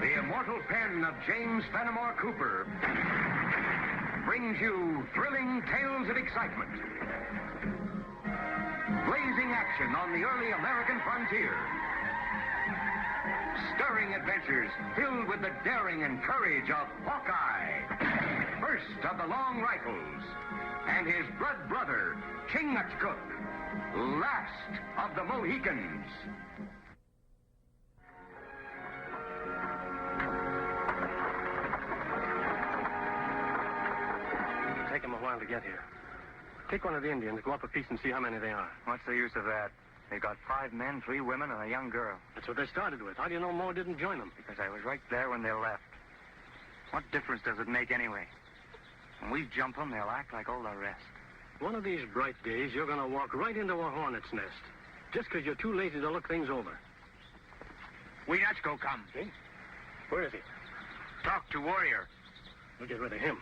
The immortal pen of James Fenimore Cooper brings you thrilling tales of excitement. Blazing action on the early American frontier. Stirring adventures filled with the daring and courage of Hawkeye, first of the Long Rifles, and his blood brother, Chingachgook, last of the Mohicans. It'll take them a while to get here. Take one of the Indians, go up a piece and see how many they are. What's the use of that? They've got 5 men, 3 women, and a young girl. That's what they started with. How do you know more didn't join them? Because I was right there when they left. What difference does it make anyway? When we jump them, they'll act like all the rest. One of these bright days, you're going to walk right into a hornet's nest. Just because you're too lazy to look things over. Weedachko come. See? Where is he? Talk to Warrior. We'll get rid of him.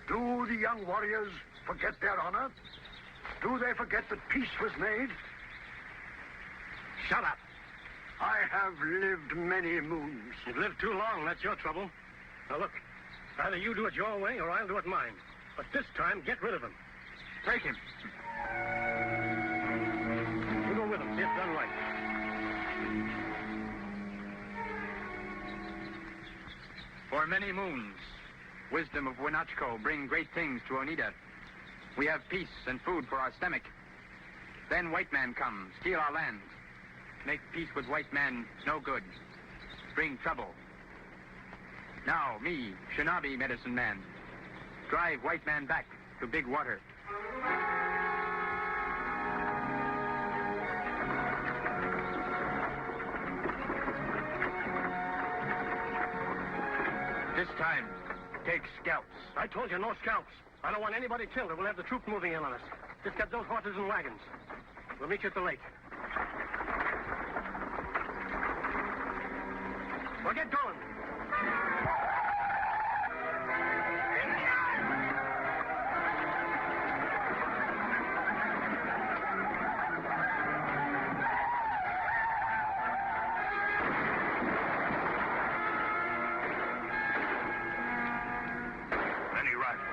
Do the young warriors forget their honor? Do they forget that peace was made? Shut up. I have lived many moons. You've lived too long, that's your trouble. Now look, either you do it your way or I'll do it mine. But this time, get rid of him. Take him. You go with him, see it's done right. For many moons, wisdom of Winachko bring great things to Oneida. We have peace and food for our stomach. Then white man come, steal our land. Make peace with white man no good. Bring trouble. Now, me, Shinabi medicine man, drive white man back to big water. This time, take scalps. I told you, no scalps. I don't want anybody killed or we'll have the troops moving in on us. Just get those horses and wagons. We'll meet you at the lake. Well, get going. Many rifles.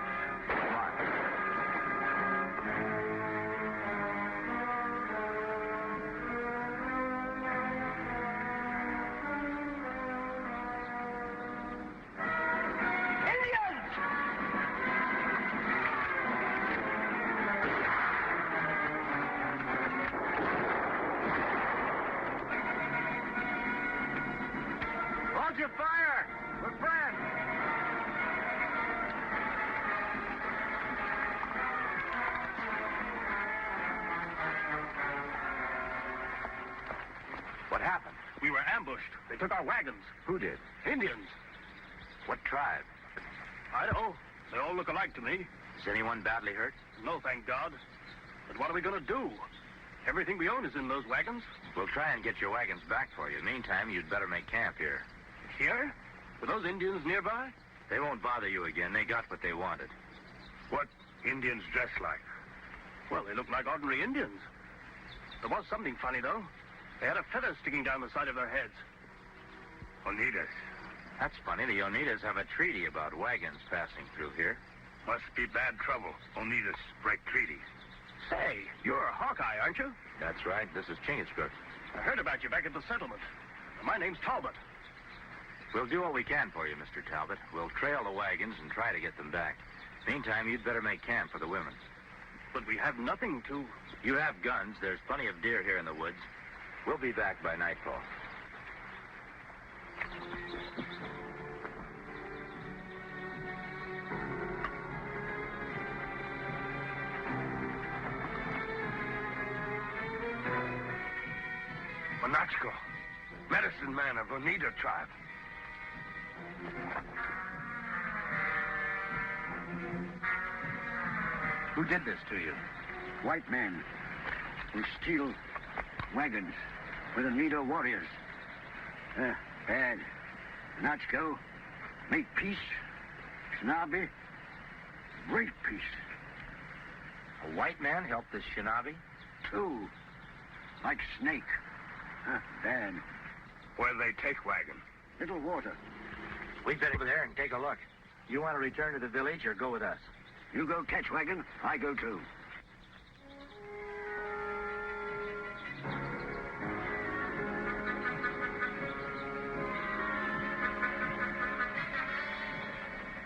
Hold your fire! We're friends! What happened? We were ambushed. They took our wagons. Who did? Indians. What tribe? Idaho. They all look alike to me. Is anyone badly hurt? No, thank God. But what are we going to do? Everything we own is in those wagons. We'll try and get your wagons back for you. Meantime, you'd better make camp here. Here? With those Indians nearby? They won't bother you again. They got what they wanted. What Indians dress like? Well, they look like ordinary Indians. There was something funny, though. They had a feather sticking down the side of their heads. Oneidas. That's funny. The Oneidas have a treaty about wagons passing through here. Must be bad trouble. Oneidas break treaties. Say, you're a Hawkeye, aren't you? That's right. This is Chingachgook. I heard about you back at the settlement. My name's Talbot. We'll do what we can for you, Mr. Talbot. We'll trail the wagons and try to get them back. Meantime, you'd better make camp for the women. But we have nothing to... You have guns. There's plenty of deer here in the woods. We'll be back by nightfall. Monachko, medicine man of Oneida tribe. Who did this to you? White men who steal wagons with Oneida warriors. Bad. Nachko, make peace. Shinabi, great peace. A white man helped this Shinabi? 2. like snake. Bad. Where'd they take wagon? Little water. We'd better go there and take a look. You want to return to the village or go with us? You go catch wagon, I go too.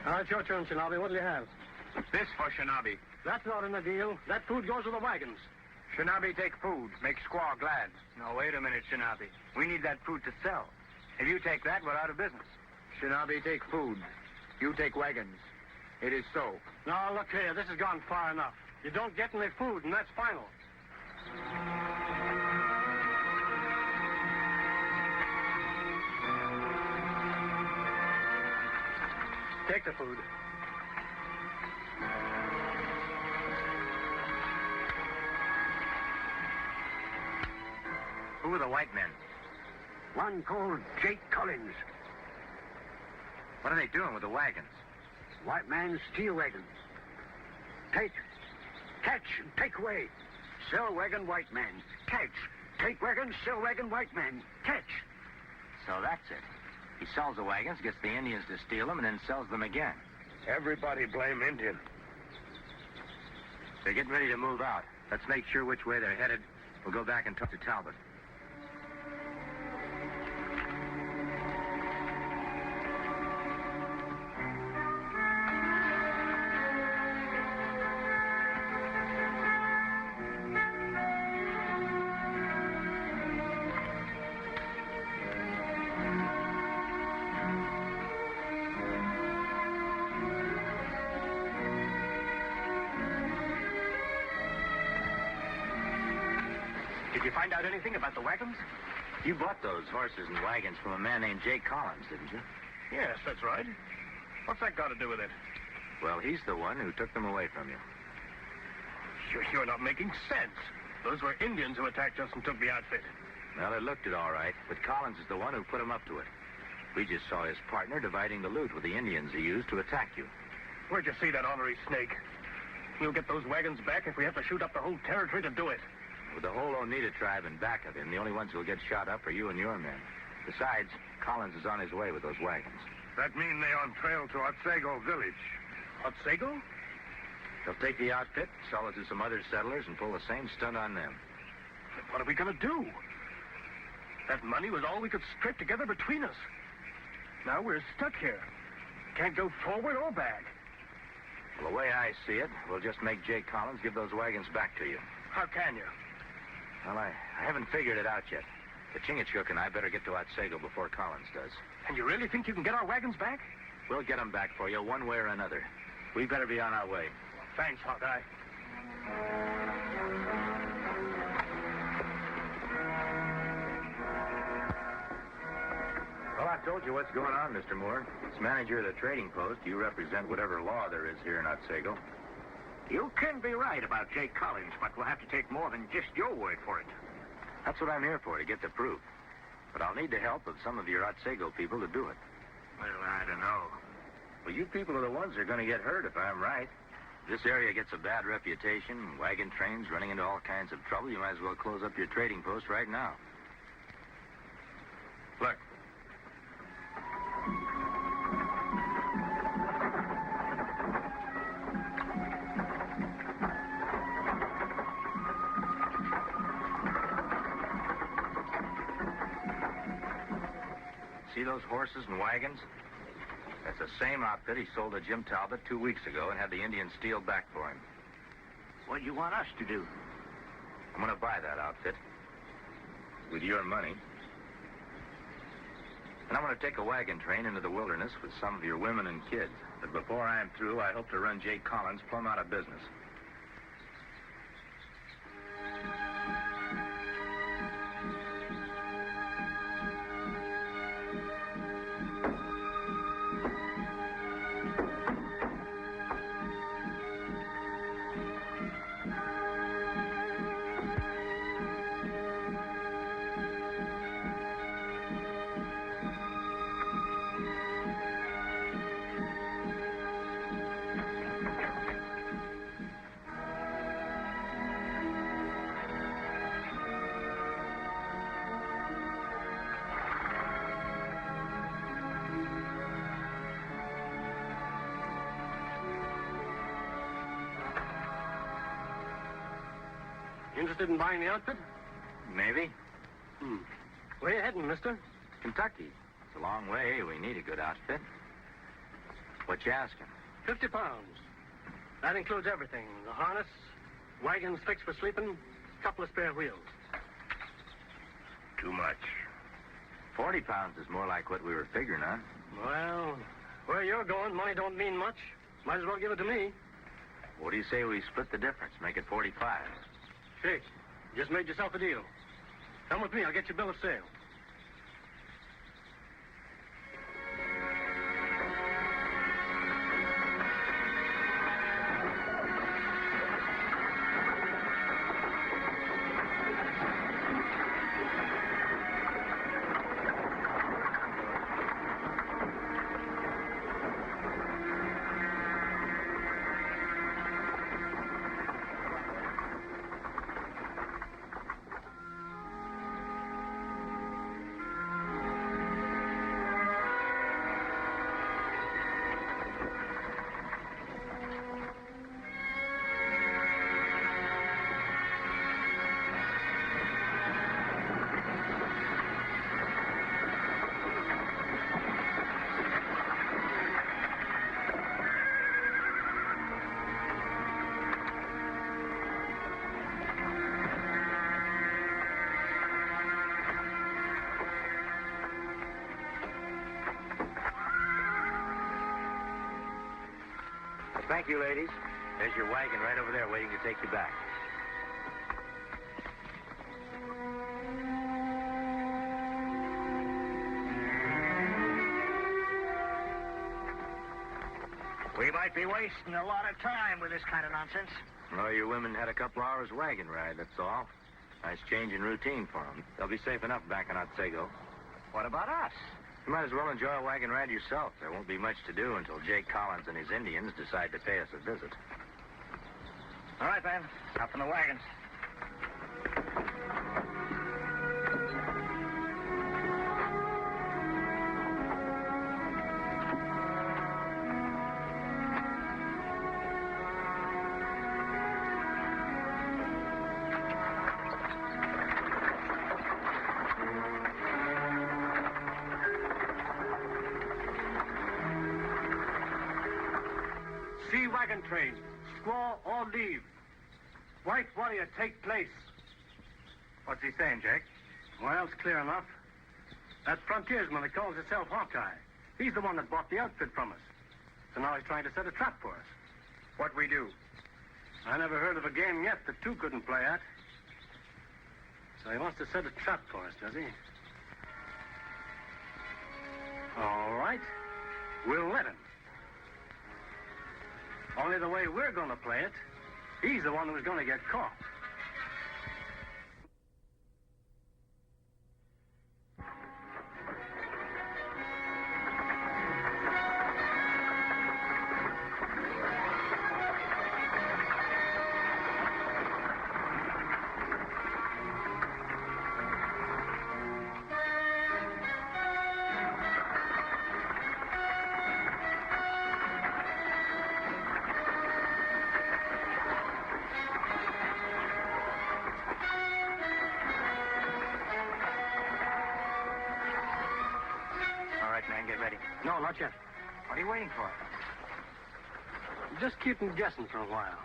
Now, it's your turn, Shinobi. What'll you have? This for Shinobi. That's not in the deal. That food goes with the wagons. Shinobi take food. Make squaw glad. No, wait a minute, Shinobi. We need that food to sell. If you take that, we're out of business. Shinobi take food. You take wagons. It is so. Now, look here. This has gone far enough. You don't get any food, and that's final. Take the food. Who are the white men? One called Jake Collins. What are they doing with the wagons? White man steal wagon. Take. Catch and take away. Sell wagon, white man. Catch. Take wagon, sell wagon, white man. Catch. So that's it. He sells the wagons, gets the Indians to steal them, and then sells them again. Everybody blame Indian. They're getting ready to move out. Let's make sure which way they're headed. We'll go back and talk to Talbot. Did you find out anything about the wagons? You bought those horses and wagons from a man named Jake Collins, didn't you? Yes, that's right. What's that got to do with it? Well, he's the one who took them away from you. You're not making sense. Those were Indians who attacked us and took the outfit. Well, it looked it all right, but Collins is the one who put him up to it. We just saw his partner dividing the loot with the Indians he used to attack you. Where'd you see that ornery snake? We'll get those wagons back if we have to shoot up the whole territory to do it. With the whole Oneida tribe in back of him, the only ones who'll get shot up are you and your men. Besides, Collins is on his way with those wagons. That mean they on trail to Otsego village. Otsego? They'll take the outfit, sell it to some other settlers, and pull the same stunt on them. What are we going to do? That money was all we could scrape together between us. Now we're stuck here. Can't go forward or back. Well, the way I see it, we'll just make Jake Collins give those wagons back to you. How can you? Well, I haven't figured it out yet. The Chingachgook and I better get to Otsego before Collins does. And you really think you can get our wagons back? We'll get them back for you one way or another. We better be on our way. Thanks, Hawkeye. Well, I told you what's going on, Mr. Moore. As manager of the trading post, you represent whatever law there is here in Otsego. You can be right about Jake Collins, but we'll have to take more than just your word for it. That's what I'm here for, to get the proof. But I'll need the help of some of your Otsego people to do it. Well, I don't know. Well, you people are the ones who are going to get hurt if I'm right. If this area gets a bad reputation, wagon trains running into all kinds of trouble, you might as well close up your trading post right now. Look. See those horses and wagons? That's the same outfit he sold to Jim Talbot 2 weeks ago and had the Indians steal back for him. What do you want us to do? I'm going to buy that outfit with your money. And I'm going to take a wagon train into the wilderness with some of your women and kids. But before I'm through, I hope to run Jake Collins plumb out of business. interested in buying the outfit? Maybe. Where you heading, mister? Kentucky. It's a long way. We need a good outfit. What you asking? 50 pounds. That includes everything. The harness, wagons fixed for sleeping, couple of spare wheels. Too much. 40 pounds is more like what we were figuring on. Well, where you're going, money don't mean much. Might as well give it to me. What do you say we split the difference, make it 45? Shake. You just made yourself a deal. Come with me. I'll get your bill of sale. Thank you, ladies. There's your wagon right over there waiting to take you back. We might be wasting a lot of time with this kind of nonsense. Well, your women had a couple hours wagon ride, that's all. Nice change in routine for them. They'll be safe enough back in Otsego. What about us? You might as well enjoy a wagon ride yourself. There won't be much to do until Jake Collins and his Indians decide to pay us a visit. All right, then. Up in the wagons. See wagon train. Squaw or leave. White warrior take place. What's he saying, Jake? Well, it's clear enough. That frontiersman that calls himself Hawkeye. He's the one that bought the outfit from us. So now he's trying to set a trap for us. What we do? I never heard of a game yet that two couldn't play at. So he wants to set a trap for us, does he? All right. We'll let him. Only the way we're going to play it, he's the one who's going to get caught. Man, get ready. No, not yet. What are you waiting for? Just keep them guessing for a while.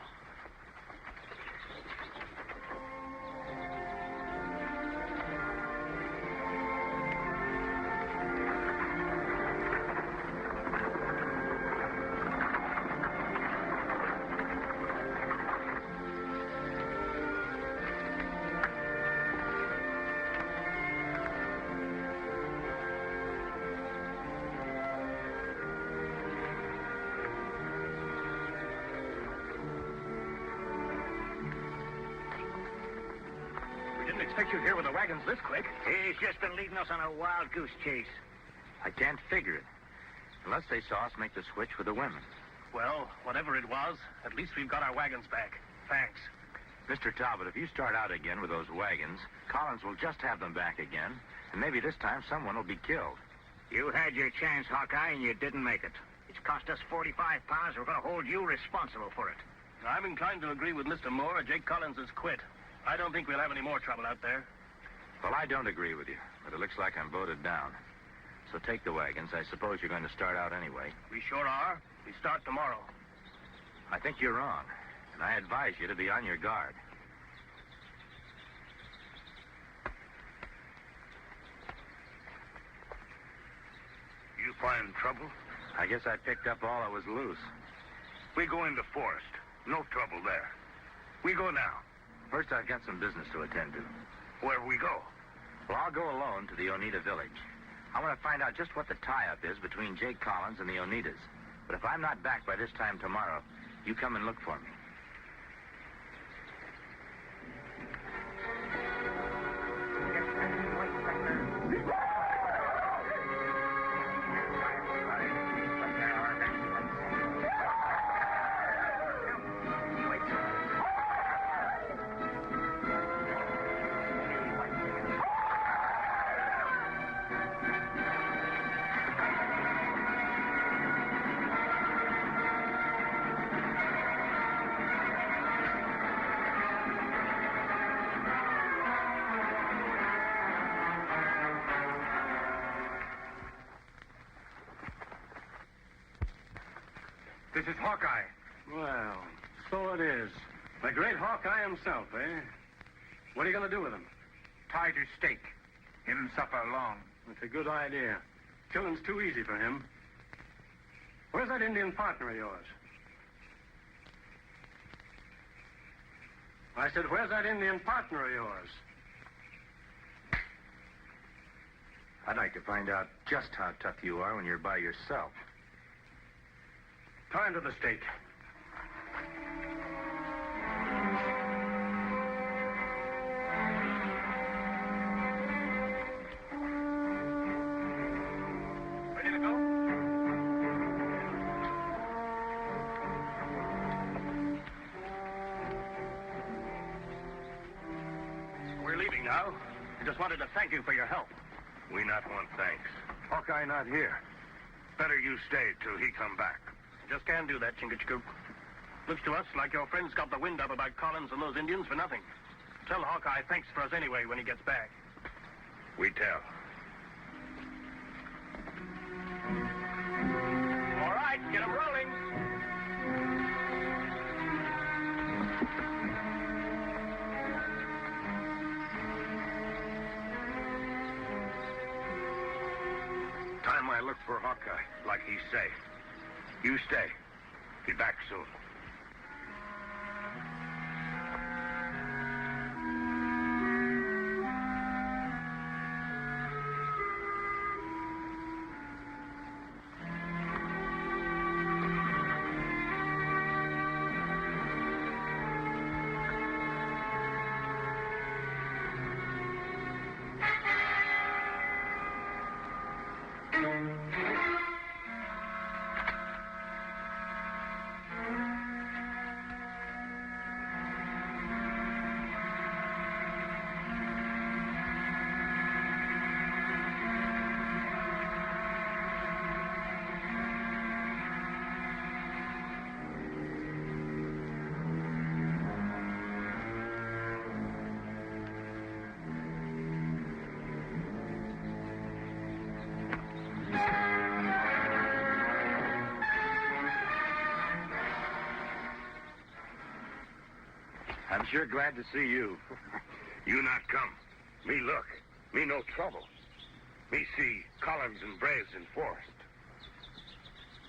Didn't expect you here with the wagons this quick. He's just been leading us on a wild goose chase. I can't figure it. Unless they saw us make the switch with the women. Well, whatever it was, at least we've got our wagons back. Thanks. Mr. Talbot, if you start out again with those wagons, Collins will just have them back again, and maybe this time someone will be killed. You had your chance, Hawkeye, and you didn't make it. It's cost us 45 pounds. We're going to hold you responsible for it. I'm inclined to agree with Mr. Moore. Jake Collins has quit. I don't think we'll have any more trouble out there. Well, I don't agree with you, but it looks like I'm voted down. So take the wagons. I suppose you're going to start out anyway. We sure are. We start tomorrow. I think you're wrong, and I advise you to be on your guard. You find trouble? I guess I picked up all that was loose. We go in the forest. No trouble there. We go now. First, I've got some business to attend to. Where we go? Well, I'll go alone to the Oneida village. I want to find out just what the tie-up is between Jake Collins and the Oneidas. But if I'm not back by this time tomorrow, you come and look for me. This is Hawkeye. Well, so it is. The great Hawkeye himself, eh? What are you going to do with him? Tie to stake. Him suffer long. That's a good idea. Killing's too easy for him. Where's that Indian partner of yours? I said, where's that Indian partner of yours? I'd like to find out just how tough you are when you're by yourself. Tie him to the stake. Ready to go? We're leaving now. I just wanted to thank you for your help. We not want thanks. Hawkeye not here. Better you stay till he come back. Just can't do that, Chingachgook. Looks to us like your friends got the wind up about Collins and those Indians for nothing. Tell Hawkeye thanks for us anyway when he gets back. We tell. All right, get him rolling. Time I look for Hawkeye, like he say. You stay. Be back soon. I'm sure glad to see you. You not come. Me look. Me no trouble. Me see Collins and Braves in forest.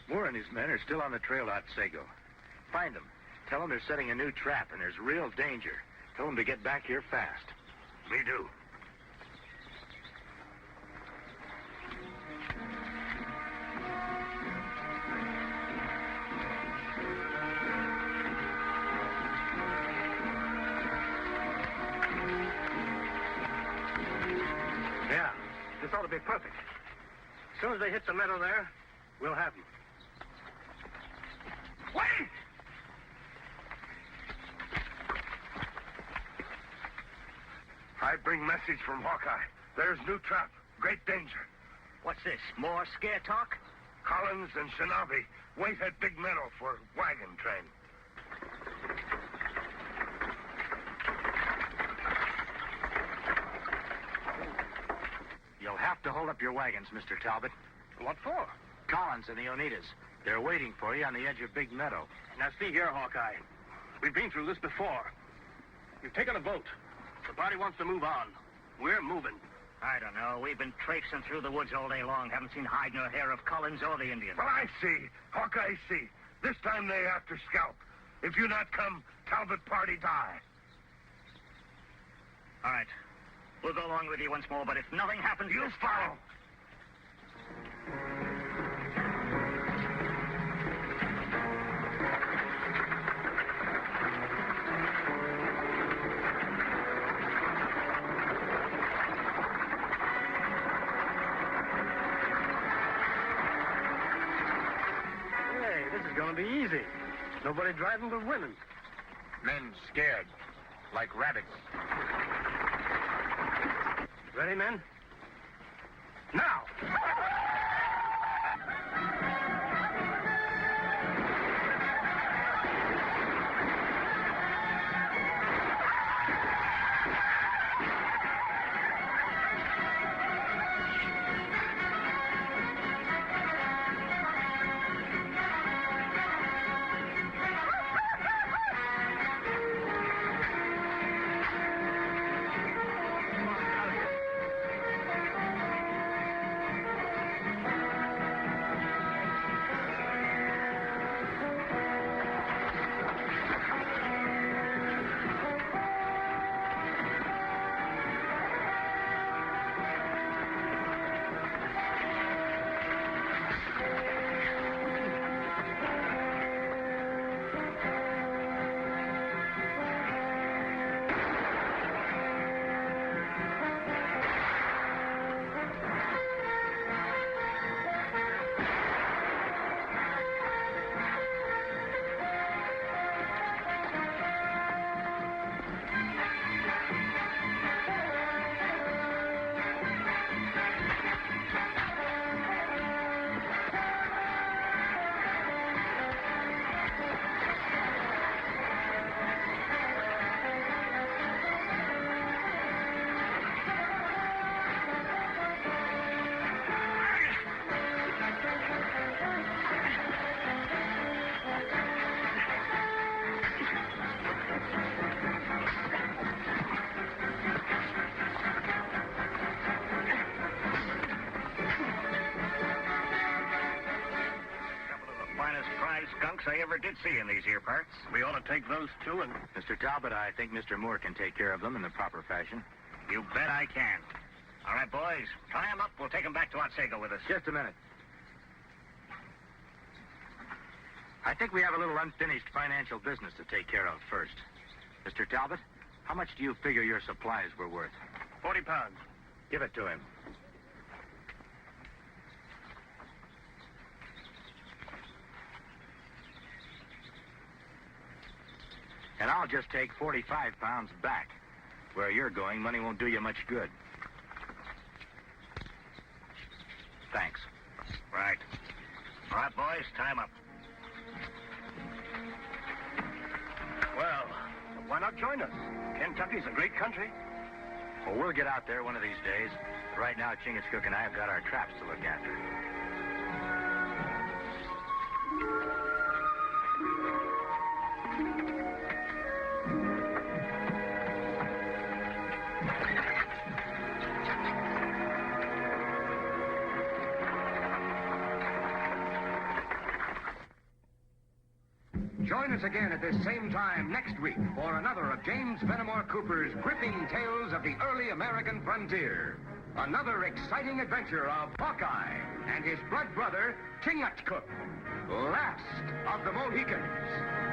Moore and his men are still on the trail out Sago. Find them. Tell them they're setting a new trap and there's real danger. Tell them to get back here fast. Me do. Yeah, this ought to be perfect. As soon as they hit the meadow there, we'll have them. Wait! I bring message from Hawkeye. There's new trap. Great danger. What's this? More scare talk? Collins and Shinabi wait at Big Meadow for wagon train. have to hold up your wagons, Mr. Talbot. What for? Collins and the Oneidas. They're waiting for you on the edge of Big Meadow. Now, see here, Hawkeye. We've been through this before. You've taken a vote. The party wants to move on. We're moving. I don't know. We've been traipsing through the woods all day long. Haven't seen hide nor hair of Collins or the Indians. Well, I see. Hawkeye see. This time they after scalp. If you not come, Talbot party die. All right. We'll go along with you once more, but if nothing happens... You follow. Hey, this is going to be easy. Nobody driving but women. Men scared, like rabbits. Ready, men? Now! Skunks I ever did see in these here parts. We ought to take those two and... Mr. Talbot, I think Mr. Moore can take care of them in the proper fashion. You bet I can. All right, boys. Tie them up. We'll take them back to Otsego with us. Just a minute. I think we have a little unfinished financial business to take care of first. Mr. Talbot, how much do you figure your supplies were worth? 40 pounds. Give it to him. And I'll just take 45 pounds back. Where you're going, money won't do you much good. Thanks. Right. All right, boys, tie 'em up. Well, why not join us? Kentucky's a great country. Well, we'll get out there one of these days. Right now, Chingachgook and I have got our traps to look after. Join us again at this same time next week for another of James Fenimore Cooper's gripping tales of the early American frontier. Another exciting adventure of Hawkeye and his blood brother, Chingachgook, last of the Mohicans.